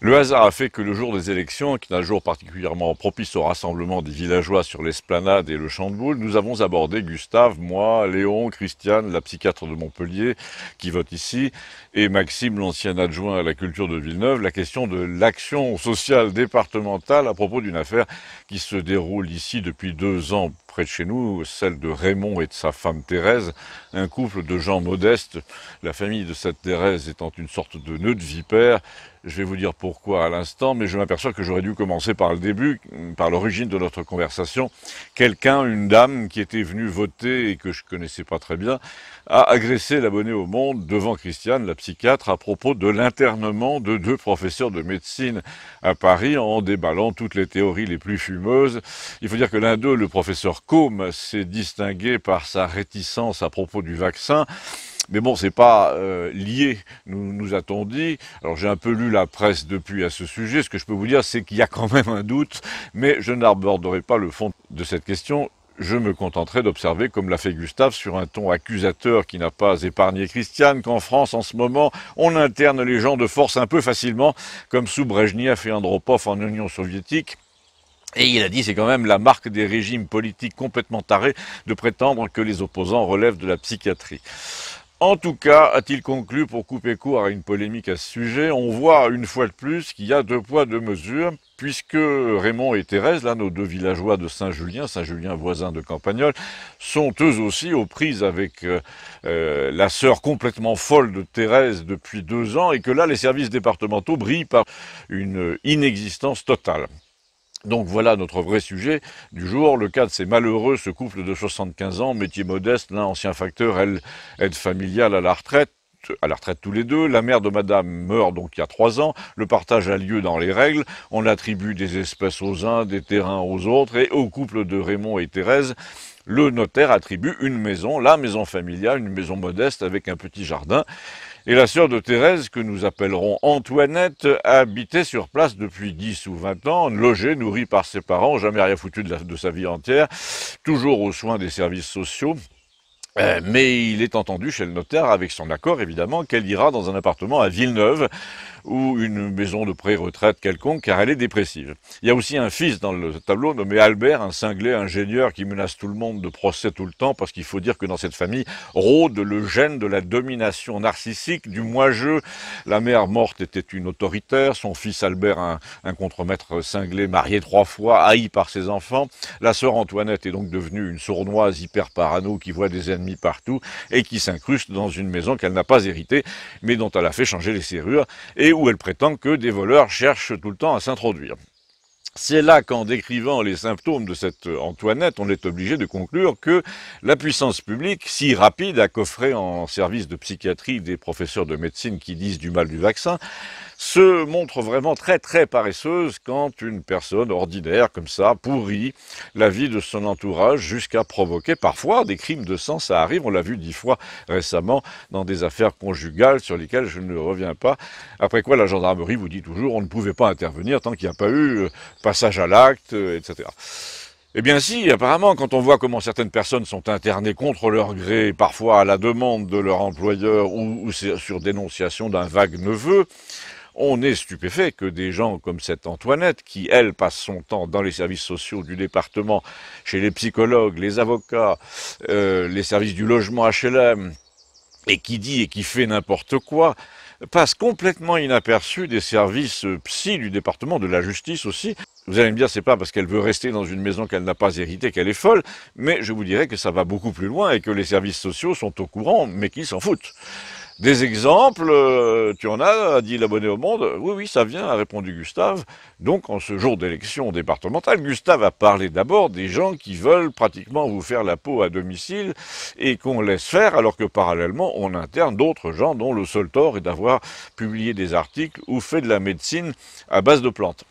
Le hasard a fait que le jour des élections, qui est un jour particulièrement propice au rassemblement des villageois sur l'esplanade et le champ de Boule, nous avons abordé Gustave, moi, Léon, Christiane, la psychiatre de Montpellier, qui vote ici, et Maxime, l'ancien adjoint à la culture de Villeneuve, la question de l'action sociale départementale à propos d'une affaire qui se déroule ici depuis 2 ans près de chez nous, celle de Raymond et de sa femme Thérèse, un couple de gens modestes, la famille de cette Thérèse étant une sorte de nœud de vipère. Je vais vous dire pourquoi à l'instant, mais je m'aperçois que j'aurais dû commencer par le début, par l'origine de notre conversation. Quelqu'un, une dame qui était venue voter et que je connaissais pas très bien, a agressé l'abonné au Monde devant Christiane, la psychiatre, à propos de l'internement de 2 professeurs de médecine à Paris en déballant toutes les théories les plus fumeuses. Il faut dire que l'un d'eux, le professeur Côme, s'est distingué par sa réticence à propos du vaccin. Mais bon, c'est pas lié, nous a-t-on dit. Alors j'ai un peu lu la presse depuis à ce sujet. Ce que je peux vous dire, c'est qu'il y a quand même un doute, mais je n'aborderai pas le fond de cette question. Je me contenterai d'observer, comme l'a fait Gustave, sur un ton accusateur qui n'a pas épargné Christiane, qu'en France, en ce moment, on interne les gens de force un peu facilement, comme sous Brejnev et Andropov en Union soviétique. Et il a dit, c'est quand même la marque des régimes politiques complètement tarés de prétendre que les opposants relèvent de la psychiatrie. En tout cas, a-t-il conclu, pour couper court à une polémique à ce sujet, on voit une fois de plus qu'il y a 2 poids 2 mesures, puisque Raymond et Thérèse, là, nos 2 villageois de Saint-Julien voisin de Campagnol, sont eux aussi aux prises avec la sœur complètement folle de Thérèse depuis 2 ans, et que là, les services départementaux brillent par une inexistence totale. Donc voilà notre vrai sujet du jour, le cas de ces malheureux, ce couple de 75 ans, métier modeste, l'un ancien facteur, elle aide familiale à la retraite tous les 2. La mère de madame meurt donc il y a 3 ans. Le partage a lieu dans les règles. On attribue des espèces aux uns, des terrains aux autres. Et au couple de Raymond et Thérèse, le notaire attribue une maison, la maison familiale, une maison modeste avec un petit jardin. Et la sœur de Thérèse, que nous appellerons Antoinette, habitait sur place depuis 10 ou 20 ans, logée, nourrie par ses parents, jamais rien foutu de sa vie entière, toujours aux soins des services sociaux. Mais il est entendu chez le notaire, avec son accord évidemment, qu'elle ira dans un appartement à Villeneuve, ou une maison de pré-retraite quelconque, car elle est dépressive. Il y a aussi un fils dans le tableau nommé Albert, un cinglé ingénieur qui menace tout le monde de procès tout le temps, parce qu'il faut dire que dans cette famille rôde le gène de la domination narcissique, du moi-je. La mère morte était une autoritaire, son fils Albert un contremaître cinglé, marié 3 fois, haï par ses enfants. La sœur Antoinette est donc devenue une sournoise hyper parano qui voit des ennemis partout et qui s'incruste dans une maison qu'elle n'a pas héritée, mais dont elle a fait changer les serrures, et où elle prétend que des voleurs cherchent tout le temps à s'introduire. C'est là qu'en décrivant les symptômes de cette Antoinette, on est obligé de conclure que la puissance publique, si rapide à coffrer en service de psychiatrie des professeurs de médecine qui disent du mal du vaccin, se montre vraiment très très paresseuse quand une personne ordinaire comme ça pourrit la vie de son entourage jusqu'à provoquer parfois des crimes de sang. Ça arrive, on l'a vu 10 fois récemment dans des affaires conjugales sur lesquelles je ne reviens pas. Après quoi la gendarmerie vous dit toujours on ne pouvait pas intervenir tant qu'il n'y a pas eu passage à l'acte, etc. Eh bien si, apparemment, quand on voit comment certaines personnes sont internées contre leur gré, parfois à la demande de leur employeur ou sur dénonciation d'un vague neveu, on est stupéfait que des gens comme cette Antoinette, qui, elle, passe son temps dans les services sociaux du département, chez les psychologues, les avocats, les services du logement HLM, et qui dit et qui fait n'importe quoi, passe complètement inaperçue des services psy du département de la justice aussi. Vous allez me dire, c'est pas parce qu'elle veut rester dans une maison qu'elle n'a pas hérité qu'elle est folle, mais je vous dirais que ça va beaucoup plus loin et que les services sociaux sont au courant, mais qu'ils s'en foutent. Des exemples, tu en as, a dit l'abonné au Monde. Oui, oui, ça vient, a répondu Gustave. Donc, en ce jour d'élection départementale, Gustave a parlé d'abord des gens qui veulent pratiquement vous faire la peau à domicile et qu'on laisse faire, alors que parallèlement, on interne d'autres gens dont le seul tort est d'avoir publié des articles ou fait de la médecine à base de plantes.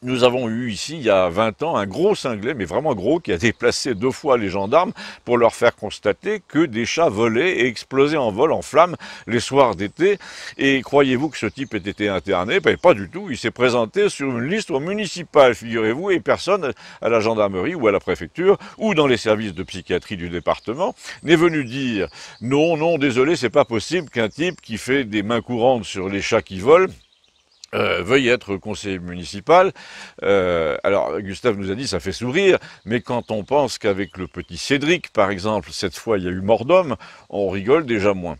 Nous avons eu ici, il y a 20 ans, un gros cinglé, mais vraiment gros, qui a déplacé 2 fois les gendarmes pour leur faire constater que des chats volaient et explosaient en vol, en flammes, les soirs d'été. Et croyez-vous que ce type ait été interné? Ben, pas du tout. Il s'est présenté sur une liste municipale, figurez-vous, et personne à la gendarmerie ou à la préfecture ou dans les services de psychiatrie du département n'est venu dire « Non, non, désolé, c'est pas possible qu'un type qui fait des mains courantes sur les chats qui volent veuille être conseiller municipal. Alors, Gustave nous a dit, ça fait sourire, mais quand on pense qu'avec le petit Cédric, par exemple, cette fois il y a eu mort d'homme, on rigole déjà moins.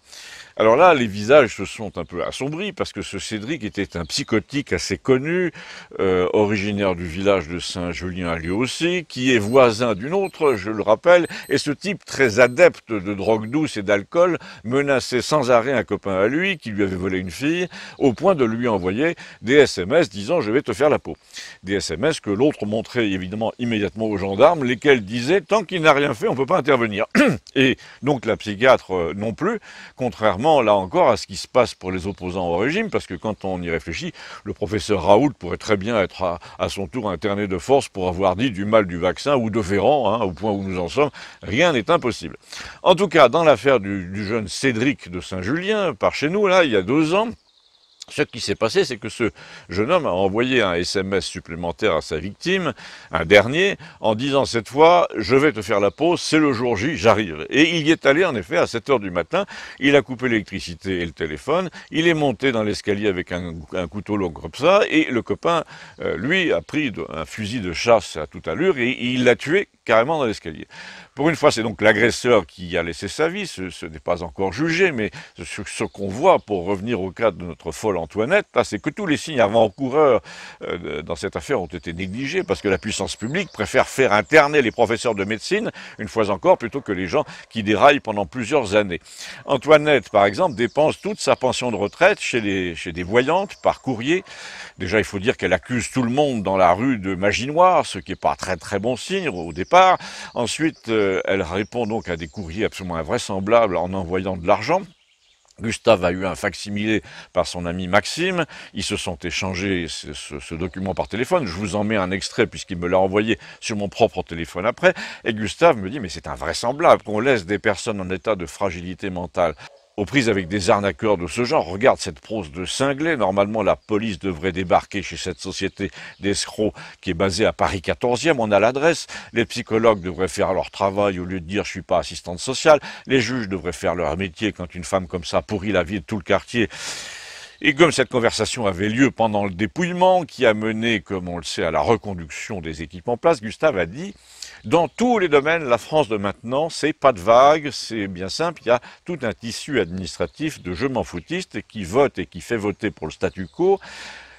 Alors là, les visages se sont un peu assombris parce que ce Cédric était un psychotique assez connu, originaire du village de Saint-Julien lui aussi, qui est voisin d'une autre, je le rappelle, et ce type très adepte de drogue douce et d'alcool menaçait sans arrêt un copain à lui qui lui avait volé une fille, au point de lui envoyer des SMS disant je vais te faire la peau. Des SMS que l'autre montrait évidemment immédiatement aux gendarmes, lesquels disaient tant qu'il n'a rien fait, on ne peut pas intervenir. Et donc la psychiatre non plus, contrairement là encore à ce qui se passe pour les opposants au régime, parce que quand on y réfléchit, le professeur Raoult pourrait très bien être à son tour interné de force pour avoir dit du mal du vaccin ou de Véran, hein, au point où nous en sommes, rien n'est impossible. En tout cas, dans l'affaire du jeune Cédric de Saint-Julien, par chez nous, là, il y a 2 ans, ce qui s'est passé, c'est que ce jeune homme a envoyé un SMS supplémentaire à sa victime, un dernier, en disant cette fois, je vais te faire la pause, c'est le jour J, j'arrive. Et il y est allé en effet à 7 heures du matin, il a coupé l'électricité et le téléphone, il est monté dans l'escalier avec un couteau long comme ça, et le copain, lui, a pris un fusil de chasse à toute allure et il l'a tué carrément dans l'escalier. Pour une fois, c'est donc l'agresseur qui a laissé sa vie, ce n'est pas encore jugé, mais ce qu'on voit, pour revenir au cas de notre folle Antoinette, c'est que tous les signes avant-coureurs dans cette affaire ont été négligés, parce que la puissance publique préfère faire interner les professeurs de médecine, une fois encore, plutôt que les gens qui déraillent pendant plusieurs années. Antoinette, par exemple, dépense toute sa pension de retraite chez des voyantes, par courrier. Déjà, il faut dire qu'elle accuse tout le monde dans la rue de magie noire, ce qui n'est pas très très bon signe au départ. Ensuite, elle répond donc à des courriers absolument invraisemblables en envoyant de l'argent. Gustave a eu un facsimilé par son ami Maxime, ils se sont échangés ce document par téléphone, je vous en mets un extrait puisqu'il me l'a envoyé sur mon propre téléphone après, et Gustave me dit mais c'est invraisemblable qu'on laisse des personnes en état de fragilité mentale aux prises avec des arnaqueurs de ce genre. Regarde cette prose de cinglé. Normalement, la police devrait débarquer chez cette société d'escrocs qui est basée à Paris 14e. On a l'adresse. Les psychologues devraient faire leur travail au lieu de dire « je suis pas assistante sociale ». Les juges devraient faire leur métier quand une femme comme ça pourrit la vie de tout le quartier. Et comme cette conversation avait lieu pendant le dépouillement, qui a mené, comme on le sait, à la reconduction des équipes en place, Gustave a dit « Dans tous les domaines, la France de maintenant, c'est pas de vague, c'est bien simple, il y a tout un tissu administratif de je m'en foutiste qui vote et qui fait voter pour le statu quo.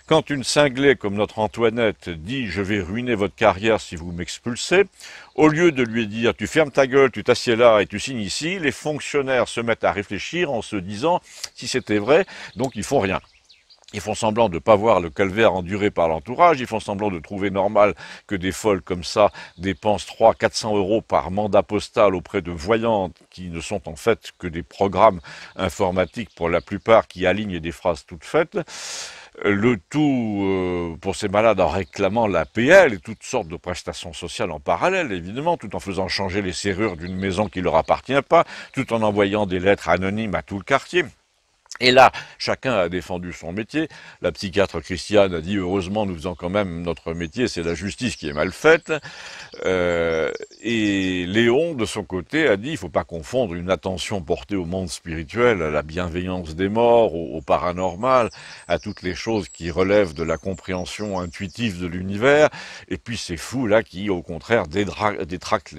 Quand une cinglée comme notre Antoinette dit « je vais ruiner votre carrière si vous m'expulsez », au lieu de lui dire « tu fermes ta gueule, tu t'assieds là et tu signes ici », les fonctionnaires se mettent à réfléchir en se disant « si c'était vrai, donc ils font rien ». Ils font semblant de ne pas voir le calvaire enduré par l'entourage, ils font semblant de trouver normal que des folles comme ça dépensent 300-400 € par mandat postal auprès de voyantes qui ne sont en fait que des programmes informatiques pour la plupart qui alignent des phrases toutes faites. Le tout pour ces malades en réclamant l'APL et toutes sortes de prestations sociales en parallèle, évidemment, tout en faisant changer les serrures d'une maison qui ne leur appartient pas, tout en envoyant des lettres anonymes à tout le quartier. Et là, chacun a défendu son métier. La psychiatre Christiane a dit « heureusement, nous faisons quand même notre métier, c'est la justice qui est mal faite ». Et Léon, de son côté, a dit « il ne faut pas confondre une attention portée au monde spirituel, à la bienveillance des morts, au paranormal, à toutes les choses qui relèvent de la compréhension intuitive de l'univers, et puis ces fous-là qui, au contraire, détractent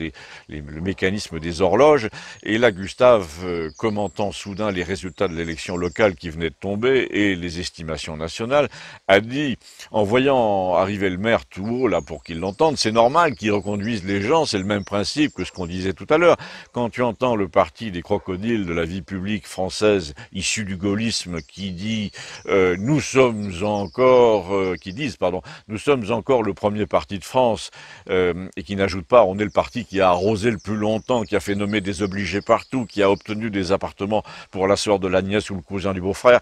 le mécanisme des horloges ». Et là, Gustave, commentant soudain les résultats de l'élection locale qui venait de tomber et les estimations nationales, a dit, en voyant arriver le maire tout haut, là, pour qu'il l'entende, c'est normal qu'il reconduise les gens, c'est le même principe que ce qu'on disait tout à l'heure. Quand tu entends le parti des crocodiles de la vie publique française, issu du gaullisme, qui dit, nous sommes encore le premier parti de France, et qui n'ajoute pas, on est le parti qui a arrosé le plus longtemps, qui a fait nommer des obligés partout, qui a obtenu des appartements pour la sœur de la nièce ou le cousin du beau-frère,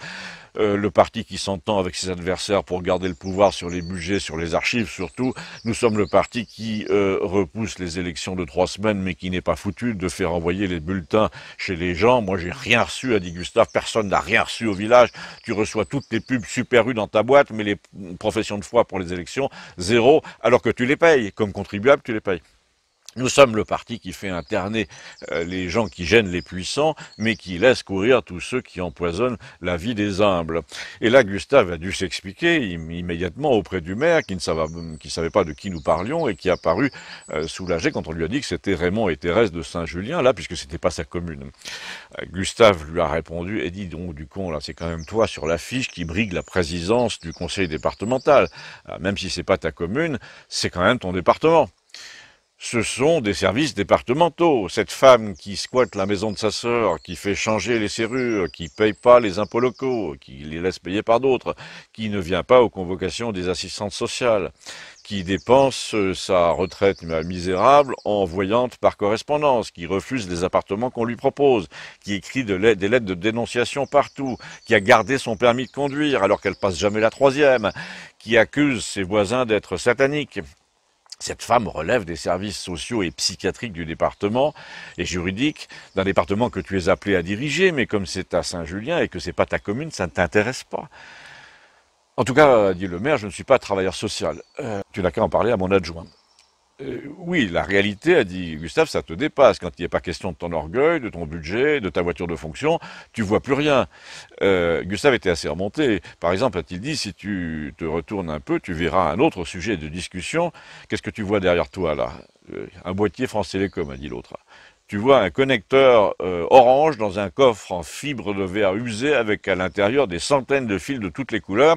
le parti qui s'entend avec ses adversaires pour garder le pouvoir sur les budgets, sur les archives surtout. Nous sommes le parti qui repousse les élections de 3 semaines, mais qui n'est pas foutu de faire envoyer les bulletins chez les gens. Moi, j'ai rien reçu, a dit Gustave, personne n'a rien reçu au village. Tu reçois toutes les pubs Super U dans ta boîte, mais les professions de foi pour les élections, 0, alors que tu les payes. Comme contribuable, tu les payes. Nous sommes le parti qui fait interner les gens qui gênent les puissants, mais qui laisse courir tous ceux qui empoisonnent la vie des humbles. Et là, Gustave a dû s'expliquer immédiatement auprès du maire, qui ne savait pas de qui nous parlions, et qui a paru soulagé quand on lui a dit que c'était Raymond et Thérèse de Saint-Julien, là, puisque c'était pas sa commune. Gustave lui a répondu, et dit donc, du con, là, c'est quand même toi sur l'affiche qui brigue la présidence du conseil départemental. Même si c'est pas ta commune, c'est quand même ton département. Ce sont des services départementaux. Cette femme qui squatte la maison de sa sœur, qui fait changer les serrures, qui paye pas les impôts locaux, qui les laisse payer par d'autres, qui ne vient pas aux convocations des assistantes sociales, qui dépense sa retraite misérable en voyante par correspondance, qui refuse les appartements qu'on lui propose, qui écrit des lettres de dénonciation partout, qui a gardé son permis de conduire alors qu'elle passe jamais la troisième, qui accuse ses voisins d'être sataniques. Cette femme relève des services sociaux et psychiatriques du département et juridiques, d'un département que tu es appelé à diriger, mais comme c'est à Saint-Julien et que c'est pas ta commune, ça ne t'intéresse pas. En tout cas, dit le maire, je ne suis pas travailleur social. Tu n'as qu'à en parler à mon adjoint. Oui, la réalité, a dit Gustave, ça te dépasse. Quand il n'est pas question de ton orgueil, de ton budget, de ta voiture de fonction, tu vois plus rien. Gustave était assez remonté. Par exemple, a-t-il dit, si tu te retournes un peu, tu verras un autre sujet de discussion. Qu'est-ce que tu vois derrière toi, là? Un boîtier France Télécom, a dit l'autre. Tu vois un connecteur orange dans un coffre en fibre de verre usé avec à l'intérieur des centaines de fils de toutes les couleurs.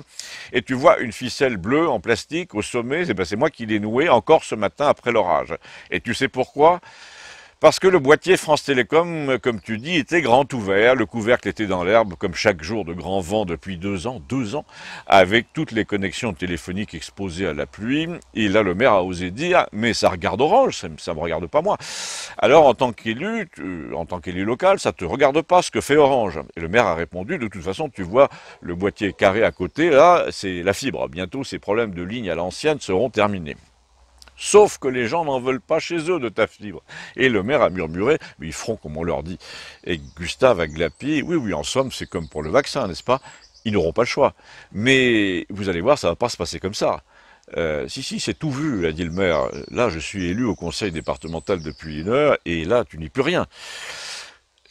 Et tu vois une ficelle bleue en plastique au sommet. C'est moi qui l'ai nouée encore ce matin après l'orage. Et tu sais pourquoi? Parce que le boîtier France Télécom, comme tu dis, était grand ouvert, le couvercle était dans l'herbe, comme chaque jour de grand vent depuis 2 ans, avec toutes les connexions téléphoniques exposées à la pluie. Et là, le maire a osé dire, mais ça regarde Orange, ça me regarde pas moi. Alors, en tant qu'élu local, ça te regarde pas ce que fait Orange. Et le maire a répondu, de toute façon, tu vois le boîtier carré à côté, là, c'est la fibre. Bientôt, ces problèmes de ligne à l'ancienne seront terminés. Sauf que les gens n'en veulent pas chez eux de ta fibre. Et le maire a murmuré, mais ils feront comme on leur dit. Et Gustave a glapé, oui, en somme, c'est comme pour le vaccin, n'est-ce pas? Ils n'auront pas le choix. Mais vous allez voir, ça va pas se passer comme ça. Si, c'est tout vu, a dit le maire. Là, je suis élu au conseil départemental depuis 1 heure, et là, tu n'y peux rien.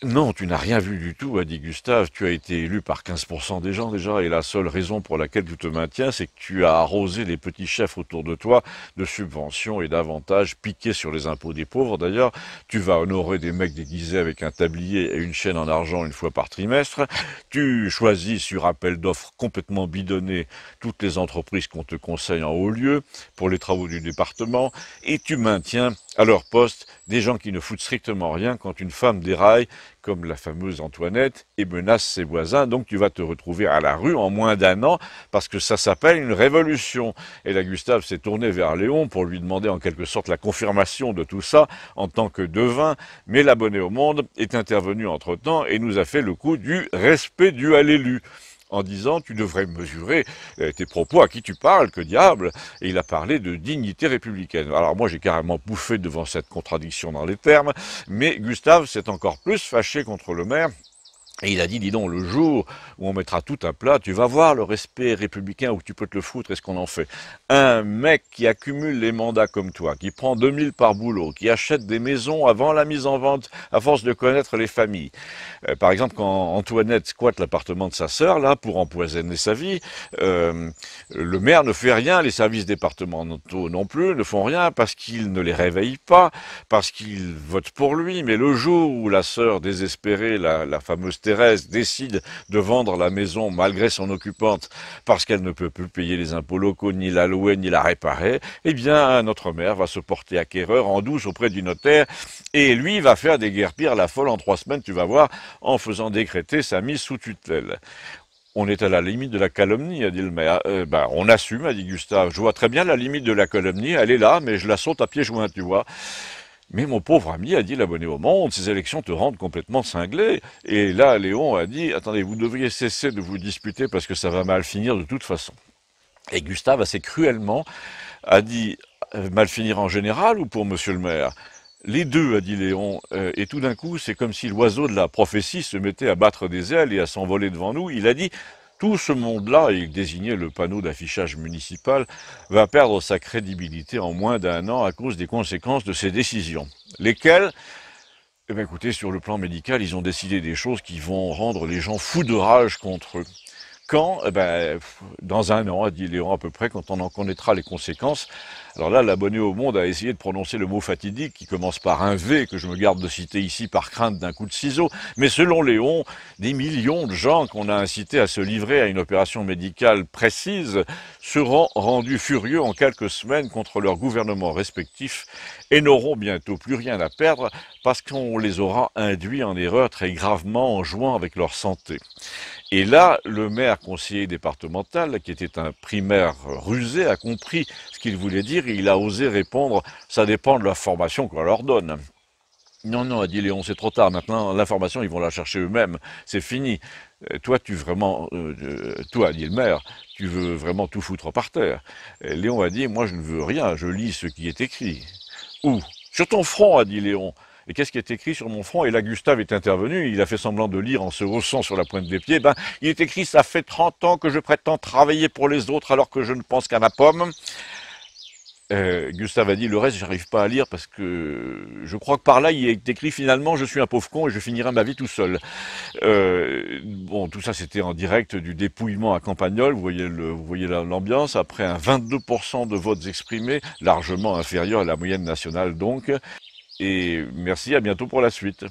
Non, tu n'as rien vu du tout, a dit Gustave. Tu as été élu par 15% des gens déjà, et la seule raison pour laquelle tu te maintiens, c'est que tu as arrosé les petits chefs autour de toi de subventions et d'avantages piqués sur les impôts des pauvres. D'ailleurs, tu vas honorer des mecs déguisés avec un tablier et une chaîne en argent 1 fois par trimestre. Tu choisis sur appel d'offres complètement bidonné toutes les entreprises qu'on te conseille en haut lieu pour les travaux du département, et tu maintiens à leur poste des gens qui ne foutent strictement rien quand une femme déraille, comme la fameuse Antoinette, et menace ses voisins. Donc tu vas te retrouver à la rue en moins d'1 an, parce que ça s'appelle une révolution. Et là, Gustave s'est tourné vers Léon pour lui demander en quelque sorte la confirmation de tout ça en tant que devin, mais l'abonné au Monde est intervenu entre-temps et nous a fait le coup du respect dû à l'élu, en disant tu devrais mesurer tes propos, à qui tu parles, que diable. Et il a parlé de dignité républicaine. Alors moi j'ai carrément bouffé devant cette contradiction dans les termes, mais Gustave s'est encore plus fâché contre le maire. Et il a dit, dis donc, le jour où on mettra tout à plat, tu vas voir le respect républicain où tu peux te le foutre et ce qu'on en fait. Un mec qui accumule les mandats comme toi, qui prend 2000 par boulot, qui achète des maisons avant la mise en vente, à force de connaître les familles. Par exemple, quand Antoinette squatte l'appartement de sa sœur, là, pour empoisonner sa vie, le maire ne fait rien, les services départementaux non plus ne font rien, parce qu'ils ne les réveillent pas, parce qu'ils votent pour lui. Mais le jour où la sœur désespérée, la fameuse Thérèse, décide de vendre la maison malgré son occupante parce qu'elle ne peut plus payer les impôts locaux, ni la louer, ni la réparer, eh bien, notre maire va se porter acquéreur en douce auprès du notaire et lui va faire des guerpires la folle en 3 semaines, tu vas voir, en faisant décréter sa mise sous tutelle. On est à la limite de la calomnie, a dit le maire. On assume, a dit Gustave. Je vois très bien la limite de la calomnie, elle est là, mais je la saute à pieds joints, tu vois. Mais mon pauvre ami, a dit l'abonné au Monde, ces élections te rendent complètement cinglé. Et là, Léon a dit, attendez, vous devriez cesser de vous disputer parce que ça va mal finir de toute façon. Et Gustave, assez cruellement, a dit, mal finir en général ou pour monsieur le maire? Les deux, a dit Léon, et tout d'un coup, c'est comme si l'oiseau de la prophétie se mettait à battre des ailes et à s'envoler devant nous. Il a dit, Tout ce monde-là, et il désignait le panneau d'affichage municipal, va perdre sa crédibilité en moins d'un an à cause des conséquences de ces décisions. Lesquelles? Eh bien, écoutez, sur le plan médical, ils ont décidé des choses qui vont rendre les gens fous de rage contre eux. Quand? Eh ben, dans un an, a dit Léon à peu près, quand on en connaîtra les conséquences. Alors là, l'abonné au Monde a essayé de prononcer le mot fatidique qui commence par un V, que je me garde de citer ici par crainte d'un coup de ciseau. Mais selon Léon, des millions de gens qu'on a incités à se livrer à une opération médicale précise seront rendus furieux en quelques semaines contre leurs gouvernements respectifs et n'auront bientôt plus rien à perdre parce qu'on les aura induits en erreur très gravement en jouant avec leur santé. Et là, le maire conseiller départemental, qui était un primaire rusé, a compris ce qu'il voulait dire et il a osé répondre « ça dépend de la formation qu'on leur donne ». Non, non, a dit Léon, c'est trop tard. Maintenant, l'information, ils vont la chercher eux-mêmes. C'est fini. Toi, toi, a dit le maire, tu veux vraiment tout foutre par terre. Léon a dit, moi, je ne veux rien. Je lis ce qui est écrit. Où? Sur ton front, a dit Léon. Et qu'est-ce qui est écrit sur mon front? Et là, Gustave est intervenu, il a fait semblant de lire en se haussant sur la pointe des pieds. Ben, il est écrit, ça fait 30 ans que je prétends travailler pour les autres alors que je ne pense qu'à ma pomme. Gustave a dit, le reste, j'arrive pas à lire parce que je crois que par là, il est écrit finalement, je suis un pauvre con et je finirai ma vie tout seul. Bon, tout ça, c'était en direct du dépouillement à Campagnol. Vous voyez l'ambiance. Après un 22% de votes exprimés, largement inférieur à la moyenne nationale donc. Et merci, à bientôt pour la suite.